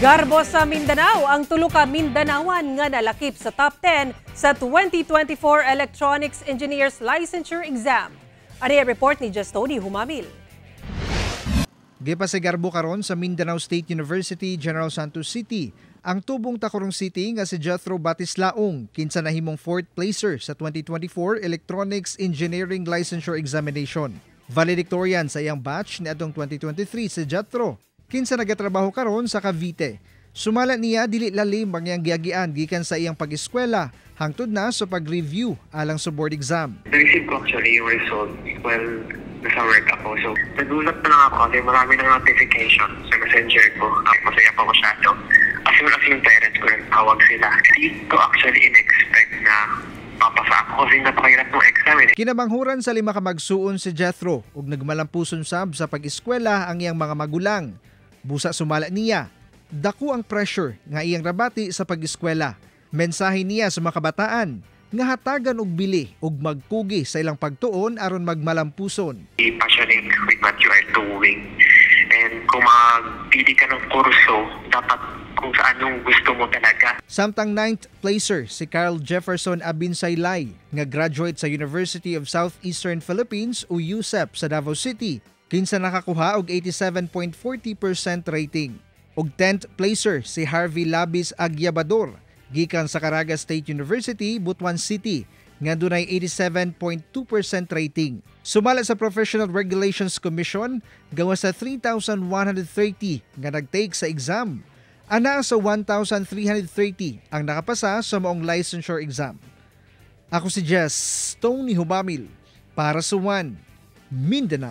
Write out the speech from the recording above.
Garbo sa Mindanao ang tulo ka Mindanawan nga nalakip sa top 10 sa 2024 Electronics Engineers Licensure Exam. Ari report ni Justoni Humamil. Gipa sa Garbo karon sa Mindanao State University, General Santos City, ang tubong Tacorong City nga si Jethro Batislaong kinsa nahimong 4th placer sa 2024 Electronics Engineering Licensure Examination. Valedictorian sa iyang batch ni atong 2023 si Jethro, kinsa nagatrabaho karon sa Cavite. Sumala niya dili lalim ang iyang giagian gikan sa iyang pag-eskwela hangtod na sa pag-review alang sa board exam. Na-receive ko actually yung result while nasa work ako. So, nagulat pa lang ako kasi marami ng notification sa messenger ko. Masaya pa masyado. As soon as yung parents ko nagtawag sila, hindi ko actually in-expect na papasa ako kasi napakahirap ng exam. Kinabanghuran sa 5 ka magsuon si Jethro ug nagmalampuson sab sa pag-eskwela ang iyang mga magulang. Busa sumala niya, dako ang pressure nga iyang rabati sa pag-eskwela. Mensahe niya sa mga kabataan nga hatagan og bili ug magkugi sa ilang pagtuon aron magmalampuson. Be passionate with what you are doing. And kung magpili ka ng kurso, dapat kung saan yung gusto mo talaga. Samtang 9th placer si Carl Jefferson Abinsaylay nga graduate sa University of Southeastern Philippines o USEP sa Davao City, kinsa nakakuha og 87.40% rating. Og 10th placer si Harvey Labis Agyabador gikan sa Caraga State University, Butuan City, nga dunay 87.2% rating. Sumala sa Professional Regulations Commission, gawa sa 3,130 nga nagtake sa exam. Ana sa 1,330 ang nakapasa sa maong licensure exam. Ako si Jess Tony Humamil para sa One Mindanao.